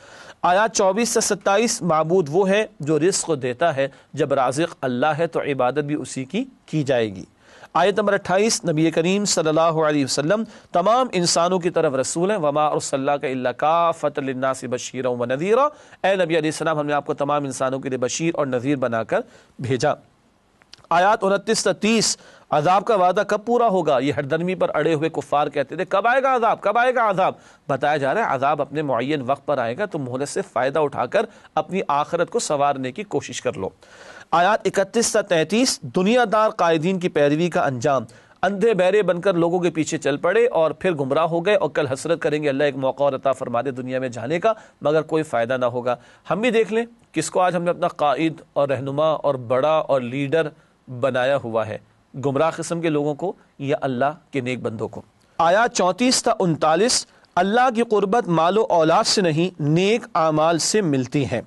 آیات 24 سے 27. معبود وہ ہے جو رزق دیتا ہے، جب رازق اللہ ہے تو عبادت بھی اسی کی جائے گی. آیت نمبر 28. نبی کریم صلی اللہ علیہ وسلم تمام انسانوں کی طرف رسول ہیں. وما ارسلناک الا کافۃ للناس بشیرا ونذیرا. اے نبی علیہ السلام، ہم نے آپ کو تمام انسانوں کے لیے بشیر اور نذیر بنا کر بھیجا. آیات 29 تا 30. عذاب کا وعدہ کب پورا ہوگا؟ یہ ہر درمی پر اڑے ہوئے کفار کہتے تھے کب آئے گا عذاب، کب آئے گا عذاب. بتایا جا رہا ہے عذاب اپنے معین وقت پر آئے گا، تو مہلت سے فائدہ اٹھا کر اپنی آخرت کو سنوارنے کی کوشش کر لو. آیات 31 تا 33. دنیا دار قائدین کی پیروی کا انجام. اندھے بہرے بن کر لوگوں کے پیچھے چل پڑے اور پھر گمراہ ہو گئے، اور کل حسرت کریں گے اللہ ایک موقع اور عطا فرما دے دنیا میں جانے کا، مگر کوئی فائدہ نہ ہوگا. ہم بھی دیکھ لیں کس کو آج ہم نے اپنا قائد اور رہنما اور بڑا اور لیڈر بنایا ہوا ہے، گمراہ قسم کے لوگوں کو یا اللہ کے نیک بندوں کو. آیات 34 تا 39. اللہ کی قربت مال و اولاد سے نہیں نیک اعمال سے ملتی ہے.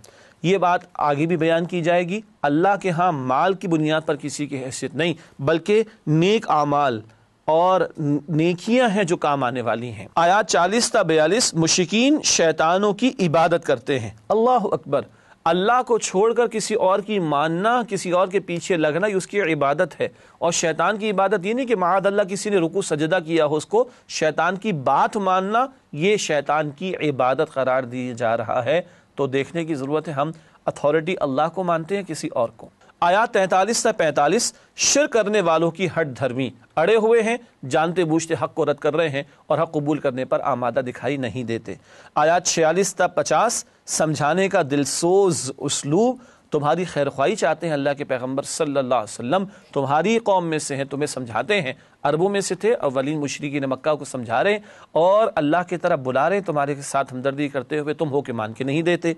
یہ بات آگے بھی بیان کی جائے گی. اللہ کے ہاں مال کی بنیاد پر کسی کی حیثیت نہیں، بلکہ نیک اعمال اور نیکیاں ہیں جو کام آنے والی ہیں. آیات 40 تا 42. مشرکین شیطانوں کی عبادت کرتے ہیں. اللہ اکبر. اللہ کو چھوڑ کر کسی اور کی ماننا، کسی اور کے پیچھے لگنا، یہ اس کی عبادت ہے. اور شیطان کی عبادت یہ نہیں کہ معاذ اللہ کسی نے رکوع سجدہ کیا ہو، اس کو شیطان کی بات ماننا یہ شیطان کی عبادت قرار دی جا رہا ہے. تو دیکھنے کی ضرورت ہے ہم اتھارٹی اللہ کو مانتے ہیں کسی اور کو. آیات 43 تا 45. شرک کرنے والوں کی ہٹ دھرمی. اڑے ہوئے ہیں، جانتے بوجھتے حق کو رد کر رہے ہیں اور حق قبول کرنے پر آمادہ دکھائی نہیں دیتے. آیات 46 تا 50. سمجھانے کا دلسوز اسلوب. تمہاری خیر خواہی چاہتے ہیں اللہ کے پیغمبر صلی اللہ علیہ وسلم، تمہاری قوم میں سے ہیں، تمہیں سمجھاتے ہیں. عربوں میں سے تھے، اولین مشرکین مکہ کو سمجھا رہے ہیں اور اللہ کی طرف بلا رہے ہیں، تمہارے ساتھ ہمدردی کرتے ہوئے تم ہو کے مان کے نہیں دیتے.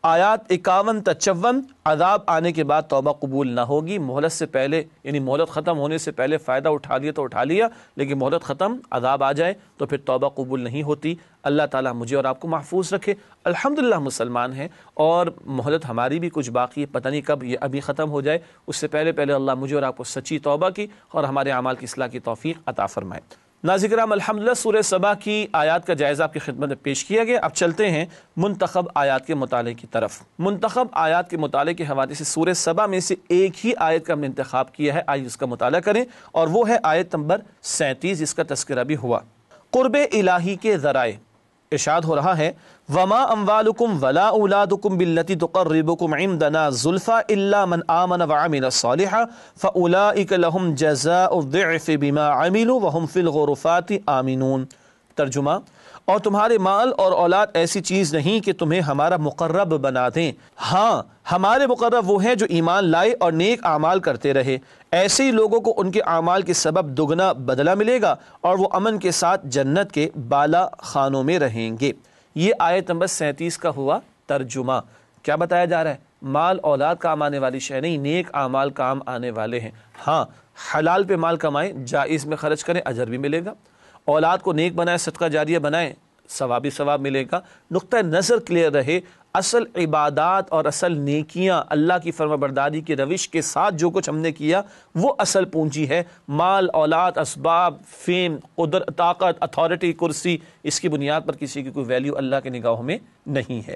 آیات 51 تا 54. عذاب آنے کے بعد توبہ قبول نہ ہوگی. مہلت سے پہلے یعنی مہلت ختم ہونے سے پہلے فائدہ اٹھا لیا تو اٹھا لیا، لیکن مہلت ختم عذاب آ جائے تو پھر توبہ قبول نہیں ہوتی. اللہ تعالیٰ مجھے اور آپ کو محفوظ رکھے. الحمدللہ مسلمان ہیں اور مہلت ہماری بھی کچھ باقی ہے، پتہ نہیں کب یہ ابھی ختم ہو جائے. اس سے پہلے اللہ مجھے اور آپ کو سچی توبہ کی اور ہمارے اعمال کی اصلاح کی توفیق عطا فرمائے. ناظرین کرام، الحمدللہ سورہ سبا کی آیات کا جائزہ آپ کی خدمت میں پیش کیا گیا. اب چلتے ہیں منتخب آیات کے مطالعے کی طرف. منتخب آیات کے مطالعے کے حوالے سے سورہ سبا میں سے ایک ہی آیت کا ہم نے انتخاب کیا ہے، آئیے اس کا مطالعہ کریں، اور وہ ہے آیت نمبر 37. اس کا تذکرہ بھی ہوا. قرب الہی کے ذرائع. ارشاد ہو رہا ہے وما اموالکم ولا اولادکم باللتی تقربکم عندنا زلفا الا من آمن وعمل صالحا فاولئک لهم جزاء الضعف بما عملوا وهم فی الغرفات آمنون. ترجمہ: اور تمہارے مال اور اولاد ایسی چیز نہیں کہ تمہیں ہمارا مقرب بنا دیں، ہاں ہمارے مقرب وہ ہیں جو ایمان لائے اور نیک اعمال کرتے رہے. ایسے ہی لوگوں کو ان کے اعمال کے سبب دگنا بدلہ ملے گا اور وہ امن کے ساتھ جنت کے بالا خانوں میں رہیں گے. یہ آیت نمبر 37 کا ہوا ترجمہ. کیا بتایا جا رہا ہے؟ مال اولاد کام آنے والی شے نہیں، نیک اعمال کام آنے والے ہیں. ہاں حلال پہ مال کمائیں، جائز میں خرچ کریں، اجر بھی ملے گا. اولاد کو نیک بنائیں، صدقہ جاریہ بنائیں، ثواب ہی ثواب ملے گا. نقطہ نظر کلیئر رہے، اصل عبادات اور اصل نیکیاں اللہ کی فرما برداری کی روش کے ساتھ جو کچھ ہم نے کیا وہ اصل پونجی ہے. مال، اولاد، اسباب، فیم، قدرت، طاقت، اتھارٹی، کرسی، اس کی بنیاد پر کسی کی کوئی ویلیو اللہ کے نگاہوں میں نہیں ہے.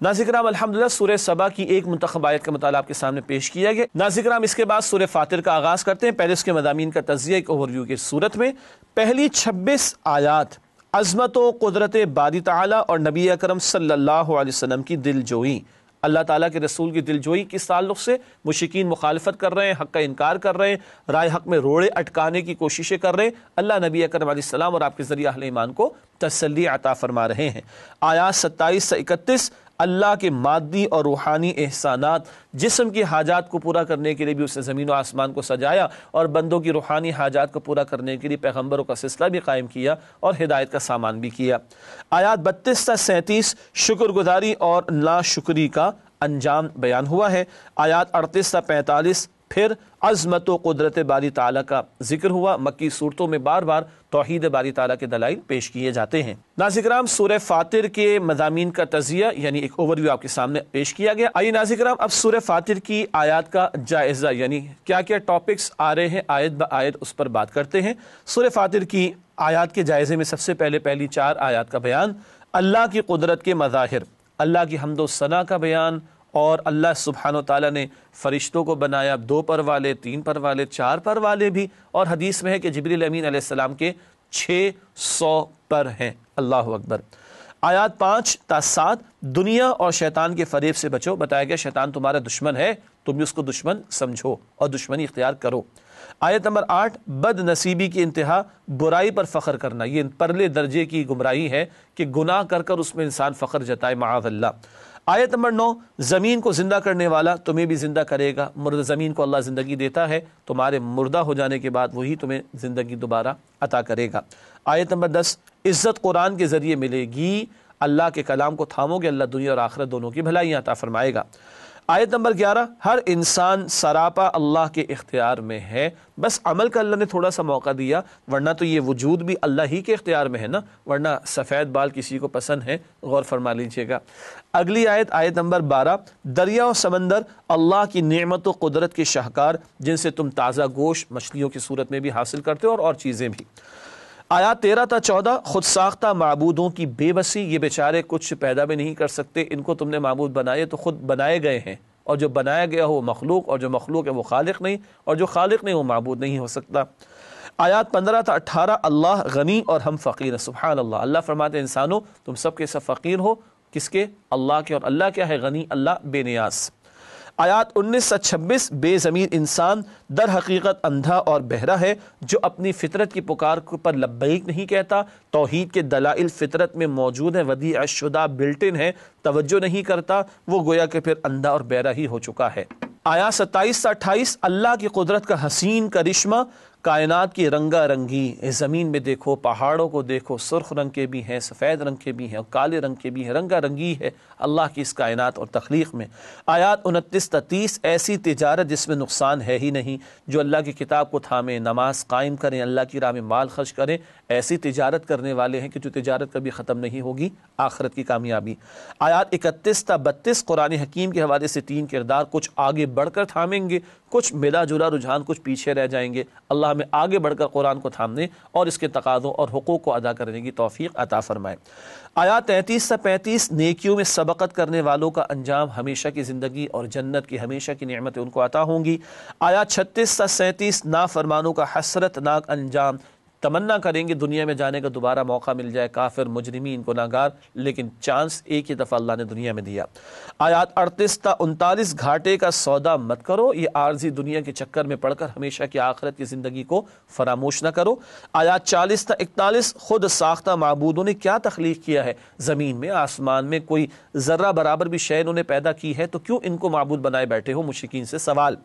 ناظرین کرام، الحمدللہ سورہ سبا کی ایک منتخب آیت کا مطالعہ آپ کے سامنے پیش کیا گیا. ناظرین کرام، اس کے بعد سورہ فاطر کا آغاز کرتے ہیں. پہلے اس کے مضامین کا تجزیہ ایک اوور ویو کی صورت میں. پہلی 26 آیات عظمت و قدرت باری تعالیٰ اور نبی اکرم صلی اللہ علیہ وسلم کی دل جوئی. اللہ تعالیٰ کے رسول کی دل جوئی کس تعلق سے؟ مشرکین مخالفت کر رہے ہیں، حق کا انکار کر رہے ہیں، رائے حق میں روڑے اٹکانے کی کوششیں کر رہے ہیں. اللہ نبی اکرم علیہ السلام اور آپ کے ذریعہ اہل ایمان کو تسلی عطا فرما رہے ہیں. آیات 27 سے 31. اللہ کے مادی اور روحانی احسانات، جسم کی حاجات کو پورا کرنے کے لیے بھی اس نے زمین و آسمان کو سجایا، اور بندوں کی روحانی حاجات کو پورا کرنے کے لیے پیغمبروں کا سلسلہ بھی قائم کیا اور ہدایت کا سامان بھی کیا۔ آیات 32 تا 37 شکر گزاری اور ناشکری کا انجام بیان ہوا ہے۔ آیات 38 تا 45 پھر عظمت و قدرت باری تعالیٰ کا ذکر ہوا۔ مکی صورتوں میں بار بار توحید باری تعالیٰ کے دلائل پیش کیے جاتے ہیں۔ ناظرین کرام، سورہ فاطر کے مضامین کا تجزیہ یعنی ایک اوور ویو آپ کے سامنے پیش کیا گیا۔ آئیے ناظرین کرام اب سورہ فاطر کی آیات کا جائزہ یعنی کیا کیا ٹاپکس آ رہے ہیں آیت با آیت اس پر بات کرتے ہیں۔ سورہ فاطر کی آیات کے جائزے میں سب سے پہلے پہلی 4 آیات کا بیان، اللہ کی قدرت کے مظاہر، اللہ کی حمد و ثنا کا بیان، اور اللہ سبحانہ و تعالیٰ نے فرشتوں کو بنایا 2 پر والے، 3 پر والے، 4 پر والے بھی، اور حدیث میں ہے کہ جبریل امین علیہ السلام کے 600 پر ہیں۔ اللہ اکبر۔ آیات 5 تا 7 دنیا اور شیطان کے فریب سے بچو، بتایا گیا شیطان تمہارا دشمن ہے، تم بھی اس کو دشمن سمجھو اور دشمنی اختیار کرو۔ آیت نمبر 8 بد نصیبی کی انتہا، برائی پر فخر کرنا، یہ پرلے درجے کی گمراہی ہے کہ گناہ کر کر اس میں انسان فخر جتائے، معاذ اللہ۔ آیت نمبر 9 زمین کو زندہ کرنے والا تمہیں بھی زندہ کرے گا، مردہ زمین کو اللہ زندگی دیتا ہے، تمہارے مردہ ہو جانے کے بعد وہی تمہیں زندگی دوبارہ عطا کرے گا۔ آیت نمبر 10 عزت قرآن کے ذریعے ملے گی، اللہ کے کلام کو تھامو گے اللہ دنیا اور آخرت دونوں کی بھلائیاں عطا فرمائے گا۔ آیت نمبر 11 ہر انسان سراپا اللہ کے اختیار میں ہے، بس عمل کا اللہ نے تھوڑا سا موقع دیا، ورنہ تو یہ وجود بھی اللہ ہی کے اختیار میں ہے نا، ورنہ سفید بال کسی کو پسند ہے، غور فرما لیجئے گا۔ اگلی آیت، آیت نمبر 12 دریا و سمندر اللہ کی نعمت و قدرت کے شاہکار، جن سے تم تازہ گوشت مچھلیوں کی صورت میں بھی حاصل کرتے ہو اور چیزیں بھی۔ آیات 13 تا 14 خود ساختہ معبودوں کی بے بسی، یہ بیچارے کچھ پیدا بھی نہیں کر سکتے، ان کو تم نے معبود بنائے تو خود بنائے گئے ہیں، اور جو بنایا گیا ہو وہ مخلوق، اور جو مخلوق ہے وہ خالق نہیں، اور جو خالق نہیں وہ معبود نہیں ہو سکتا۔ آیات 15 تا 18 اللہ غنی اور ہم فقیر ہیں، سبحان اللہ۔ اللہ فرماتے ہیں انسانوں تم سب کے سب فقیر ہو، کس کے؟ اللہ کے، اور اللہ کیا ہے؟ غنی، اللہ بے نیاز۔ آیات 19 سے 26 بے ضمیر انسان در حقیقت اندھا اور بہرا ہے، جو اپنی فطرت کی پکار پر لبیک نہیں کہتا، توحید کے دلائل فطرت میں موجود ہیں، ودیع شدہ بلٹن ہے، توجہ نہیں کرتا، وہ گویا کہ پھر اندھا اور بہرا ہی ہو چکا ہے۔ آیات 27 سے 28 اللہ کی قدرت کا حسین کرشمہ، کائنات کی رنگا رنگی، زمین میں دیکھو، پہاڑوں کو دیکھو، سرخ رنگ کے بھی ہیں، سفید رنگ کے بھی ہیں، اور کالے رنگ کے بھی ہیں، رنگا رنگی ہے اللہ کی اس کائنات اور تخلیق میں۔ آیات 29 تا 30 ایسی تجارت جس میں نقصان ہے ہی نہیں، جو اللہ کی کتاب کو تھامیں، نماز قائم کریں، اللہ کی راہ میں مال خرچ کریں، ایسی تجارت کرنے والے ہیں کہ جو تجارت کبھی ختم نہیں ہوگی، آخرت کی کامیابی۔ آیات 31 تا 32 قرآن حکیم کے حوالے سے 3 کردار، کچھ آگے بڑھ کر تھامیں گے، کچھ ملا جلا رجحان، کچھ پیچھے رہ جائیں گے۔ اللہ ہمیں آگے بڑھ کر قرآن کو تھامنے اور اس کے تقاضوں اور حقوق کو ادا کرنے کی توفیق عطا فرمائے۔ آیات 33 سے 35 نیکیوں میں سبقت کرنے والوں کا انجام ہمیشہ کی زندگی اور جنت کی ہمیشہ کی نعمتیں ان کو عطا ہوں گی۔ آیات 36 سے 37 نافرمانوں کا حسرت ناک انجام، تمنا کریں گے دنیا میں جانے کا دوبارہ موقع مل جائے، کافر، مجرمین، گناہگار، لیکن چانس ایک ہی دفعہ اللہ نے دنیا میں دیا۔ آیات 38 تا 39 گھاٹے کا سودا مت کرو، یہ عارضی دنیا کے چکر میں پڑھ کر ہمیشہ کی آخرت کی زندگی کو فراموش نہ کرو۔ آیات 40 تا 41 خود ساختہ معبودوں نے کیا تخلیق کیا ہے، زمین میں، آسمان میں، کوئی ذرہ برابر بھی شے انہوں نے پیدا کی ہے تو کیوں ان کو معبود بنائے بیٹھے ہو، مشرکین سے سوال۔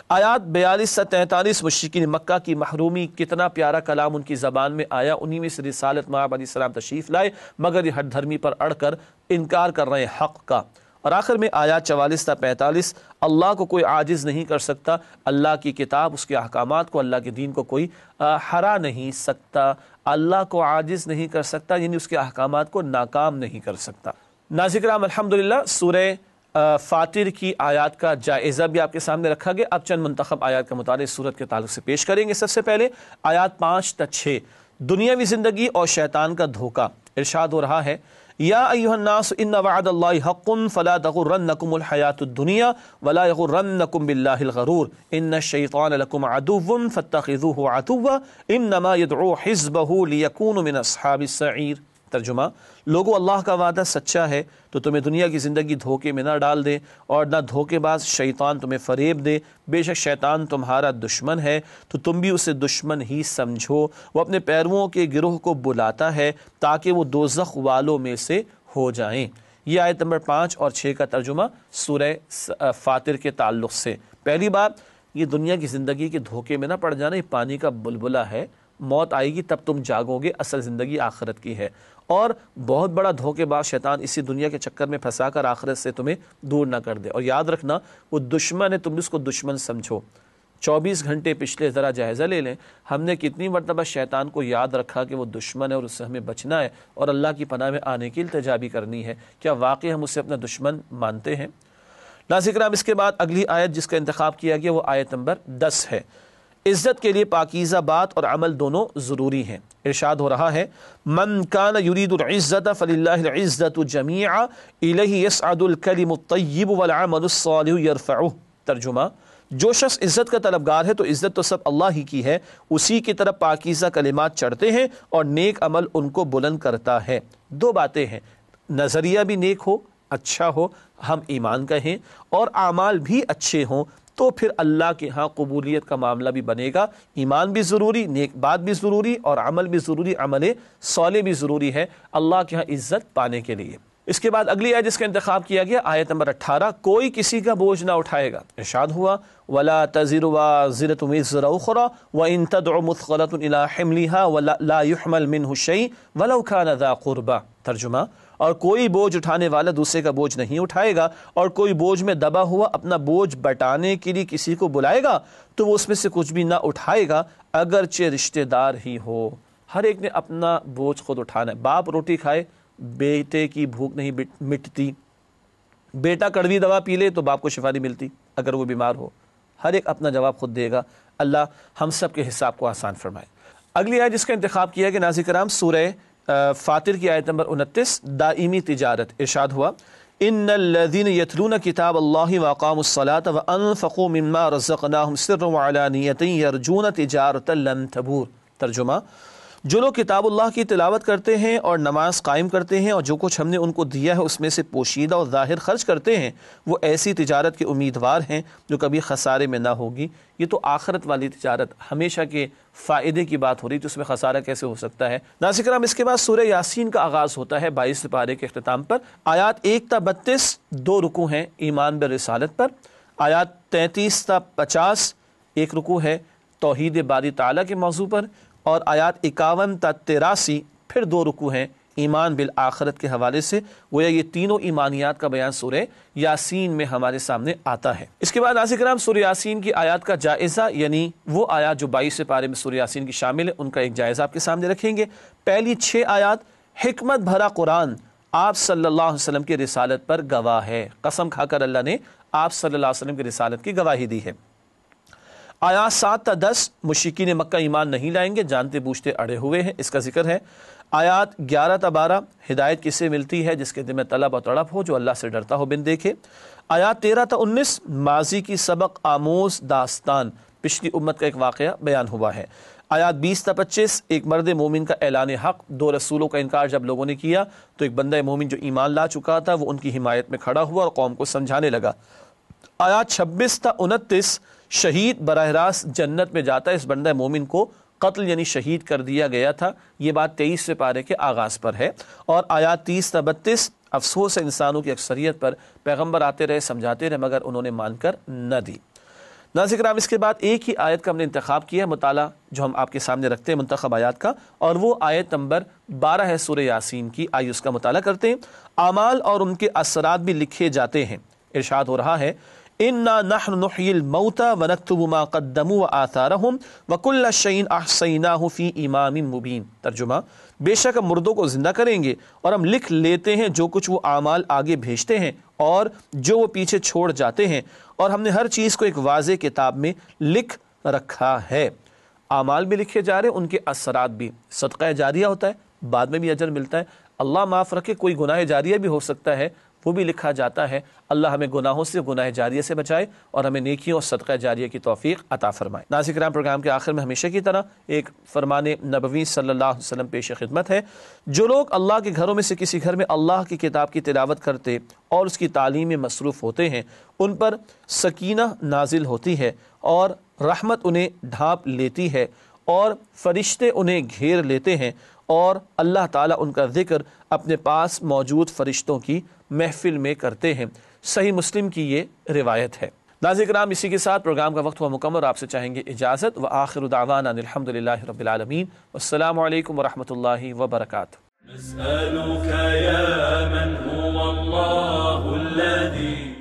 آیات 42 سے 43 مشرکین مکہ کی محرومی، کتنا پیارا کلام ان کی زبان میں آیا، انہی میں سے رسالت مآب علیہ السلام تشریف لائے، مگر یہ ہٹ دھرمی پر اڑ کر انکار کر رہے ہیں حق کا۔ اور آخر میں آیات 44 تا 45 اللہ کو کوئی عاجز نہیں کر سکتا، اللہ کی کتاب، اس کے احکامات کو، اللہ کے دین کو کوئی ہرا نہیں سکتا، اللہ کو عاجز نہیں کر سکتا، یعنی اس کے احکامات کو ناکام نہیں کر سکتا۔ ناظرین کرام الحمدللہ سورہ فاطر کی آیات کا جائزہ بھی آپ کے سامنے رکھا گیا۔ اب چند منتخب آیات کا مطالعہ سورت کے تعلق سے پیش کریں گے۔ سب سے پہلے آیات 5 تا 6 دنیاوی زندگی اور شیطان کا دھوکہ، ارشاد ہو رہا ہے یا ایھا الناس ان وعد اللہ حق فلا تغرنکم الحیاۃ الدنیا ولا یغرنکم باللہ الغرور ان الشیطان لکم عدو فاتخذوہ عدوا انما یدعو حزبہ لیکونوا من اصحاب السعیر۔ ترجمہ، لوگو اللہ کا وعدہ سچا ہے تو تمہیں دنیا کی زندگی دھوکے میں نہ ڈال دے اور نہ دھوکے باز شیطان تمہیں فریب دے، بے شک شیطان تمہارا دشمن ہے تو تم بھی اسے دشمن ہی سمجھو، وہ اپنے پیرووں کے گروہ کو بلاتا ہے تاکہ وہ دوزخ والوں میں سے ہو جائیں۔ یہ آیت نمبر 5 اور 6 کا ترجمہ سورہ فاطر کے تعلق سے۔ پہلی بات، یہ دنیا کی زندگی کے دھوکے میں نہ پڑ جانا، یہ پانی کا بلبلہ ہے، موت آئے گی تب تم جاگو گے، اصل زندگی آخرت کی ہے۔ اور بہت بڑا دھوکے باز شیطان اسی دنیا کے چکر میں پھنسا کر آخرت سے تمہیں دور نہ کر دے۔ اور یاد رکھنا، وہ دشمن ہے، تم اس کو دشمن سمجھو۔ 24 گھنٹے پچھلے ذرا جائزہ لے لیں، ہم نے کتنی مرتبہ شیطان کو یاد رکھا کہ وہ دشمن ہے اور اس سے ہمیں بچنا ہے اور اللہ کی پناہ میں آنے کی التجا بھی کرنی ہے۔ کیا واقعی ہم اسے اپنا دشمن مانتے ہیں؟ ناظرین کرام، اس کے بعد اگلی آیت جس کا انتخاب کیا گیا وہ آیت نمبر 10 ہے۔ عزت کے لیے پاکیزہ بات اور عمل دونوں ضروری ہیں۔ ارشاد ہو رہا ہے، من کان یرید العزت فللہ العزت جمیعا الیہ یصعد الکلم الطیب والعمل الصالح یرفعہ۔ ترجمہ، جو شخص عزت کا طلبگار ہے تو عزت تو سب اللہ ہی کی ہے، اسی کی طرف پاکیزہ کلمات چڑھتے ہیں اور نیک عمل ان کو بلند کرتا ہے۔ دو باتیں ہیں، نظریہ بھی نیک ہو، اچھا ہو، ہم ایمان کہیں، اور اعمال بھی اچھے ہوں، تو پھر اللہ کے ہاں قبولیت کا معاملہ بھی بنے گا۔ ایمان بھی ضروری، نیک بات بھی ضروری، اور عمل بھی ضروری، عمل صالح بھی ضروری ہے اللہ کے ہاں عزت پانے کے لیے۔ اس کے بعد اگلی آیت جس کا انتخاب کیا گیا آیت نمبر 18، کوئی کسی کا بوجھ نہ اٹھائے گا۔ ارشاد ہوا، وَلَا تَزِرُ وَازِرَةٌ وِزْرَ أُخْرَىٰ وَإِن تَدْعُ مُثْقَلَةٌ إِلَىٰ حِمْلِهَا لَا يُحْمَلْ مِنْهُ شَيْءٌ وَلَوْ كَانَ ذَا قُرْبَىٰ۔ ترجمہ، اور کوئی بوجھ اٹھانے والا دوسرے کا بوجھ نہیں اٹھائے گا، اور کوئی بوجھ میں دبا ہوا اپنا بوجھ بٹانے کے لیے کسی کو بلائے گا تو وہ اس میں سے کچھ بھی نہ اٹھائے گا، اگرچہ رشتہ دار ہی ہو۔ ہر ایک نے اپنا بوجھ خود اٹھانا ہے۔ باپ روٹی کھائے، بیٹے کی بھوک نہیں مٹتی، بیٹا کڑوی دوا پی لے تو باپ کو شفا نہیں ملتی اگر وہ بیمار ہو۔ ہر ایک اپنا جواب خود دے گا۔ اللہ ہم سب کے حساب کو آسان فرمائے۔ اگلی آیت جس کا انتخاب کیا کہ ناظرین کرام سورہ فاطر کی آیت نمبر 29، دائمی تجارت۔ ارشاد ہوا، ان الذین یتلون کتاب اللہ واقاموا الصلاۃ وانفقوا مما رزقناہم سرا وعلانیۃ یرجون تجارۃ لن تبور۔ ترجمہ، جو لوگ کتاب اللہ کی تلاوت کرتے ہیں اور نماز قائم کرتے ہیں اور جو کچھ ہم نے ان کو دیا ہے اس میں سے پوشیدہ اور ظاہر خرچ کرتے ہیں، وہ ایسی تجارت کے امیدوار ہیں جو کبھی خسارے میں نہ ہوگی۔ یہ تو آخرت والی تجارت، ہمیشہ کے فائدے کی بات ہو رہی تو اس میں خسارہ کیسے ہو سکتا ہے؟ ناظرین کرام، اس کے بعد سورہ یاسین کا آغاز ہوتا ہے 22 پارے کے اختتام پر۔ آیات 1 تا 32 دو رکوع ہیں ایمان بالرسالت پر، آیات 33 تا 50 ایک رکوع ہے توحید باری تعالیٰ کے موضوع پر، اور آیات 51 تا 83 پھر دو رکوع ہیں ایمان بالآخرت کے حوالے سے۔ گویا یہ تینوں ایمانیات کا بیان سورہ یاسین میں ہمارے سامنے آتا ہے۔ اس کے بعد ناظرین کرام سورہ یاسین کی آیات کا جائزہ، یعنی وہ آیات جو 22 پارے میں سورہ یاسین کی شامل ہے، ان کا ایک جائزہ آپ کے سامنے رکھیں گے۔ پہلی 6 آیات، حکمت بھرا قرآن آپ صلی اللہ علیہ وسلم کی رسالت پر گواہ ہے، قسم کھا کر اللہ نے آپ صلی اللہ علیہ وسلم کی رسالت کی گواہی دی ہے۔ آیات 7 تا 10 مشرکین مکہ ایمان نہیں لائیں گے، جانتے بوجھتے اڑے ہوئے ہیں، اس کا ذکر ہے۔ آیات 11 تا 12 ہدایت کسے ملتی ہے؟ جس کے دل میں طلب اور تڑپ ہو، جو اللہ سے ڈرتا ہو بن دیکھے۔ آیات 13 تا 19 ماضی کی سبق آموز داستان، پچھلی امت کا ایک واقعہ بیان ہوا ہے۔ آیات 20 تا 25 ایک مرد مومن کا اعلان حق، دو رسولوں کا انکار جب لوگوں نے کیا تو ایک بندہ مومن جو ایمان لا چکا تھا وہ ان کی حمایت میں کھڑا ہوا اور قوم کو سمجھانے لگا۔ آیات 26 تا 29 شہید براہ راست جنت میں جاتا ہے، اس بندہ مومن کو قتل یعنی شہید کر دیا گیا تھا، یہ بات 23 پارے کے آغاز پر ہے۔ اور آیات 30 تا 32 افسوس ہے انسانوں کی اکثریت پر، پیغمبر آتے رہے سمجھاتے رہے مگر انہوں نے مان کر نہ دی۔ ناظرین کرام، اس کے بعد ایک ہی آیت کا ہم نے انتخاب کیا مطالعہ جو ہم آپ کے سامنے رکھتے ہیں منتخب آیات کا، اور وہ آیت نمبر 12 ہے سورہ یاسین کی۔ آئیے اس کا مطالعہ کرتے ہیں۔ اعمال اور ان کے اثرات بھی لکھے جاتے ہیں۔ ارشاد ہو رہا ہے، اِنَّا نَحْنُ نُحْيِي الْمَوْتَى وَنَكْتُبُ مَا قَدَّمُوا وَآثَارَهُمْ وَكُلَّ شَيْءٍ أَحْصَيْنَاهُ فِي إِمَامٍ مُبِينٍ۔ ترجمہ، بے شک ہم مردوں کو زندہ کریں گے اور ہم لکھ لیتے ہیں جو کچھ وہ اعمال آگے بھیجتے ہیں اور جو وہ پیچھے چھوڑ جاتے ہیں، اور ہم نے ہر چیز کو ایک واضح کتاب میں لکھ رکھا ہے۔ اعمال بھی لکھے جا رہے ہیں، ان کے اثرات بھی۔ صدقہ جاریہ ہوتا ہے، بعد میں بھی اجر ملتا ہے۔ اللہ معاف رکھے، کوئی گناہ جاریہ بھی ہو سکتا ہے، وہ بھی لکھا جاتا ہے۔ اللہ ہمیں گناہوں سے، گناہ جاریہ سے بچائے اور ہمیں نیکیوں اور صدقہ جاریہ کی توفیق عطا فرمائے۔ ناظرین کرام، پروگرام کے آخر میں ہمیشہ کی طرح ایک فرمان نبوی صلی اللہ علیہ وسلم پیش خدمت ہے۔ جو لوگ اللہ کے گھروں میں سے کسی گھر میں اللہ کی کتاب کی تلاوت کرتے اور اس کی تعلیم میں مصروف ہوتے ہیں، ان پر سکینہ نازل ہوتی ہے اور رحمت انہیں ڈھانپ لیتی ہے، اور فرشتے انہیں گھیر لیتے ہیں اور اللہ تعالیٰ ان کا ذکر اپنے پاس موجود فرشتوں کی محفل میں کرتے ہیں۔ صحیح مسلم کی یہ روایت ہے۔ ناظرین کرام، اسی کے ساتھ پروگرام کا وقت ہوا مکمل اور آپ سے چاہیں گے اجازت۔ وآخر دعوانا الحمدللہ رب العالمین، والسلام علیکم ورحمۃ اللہ وبرکاتہ۔ نسألك يا من هو الله الذي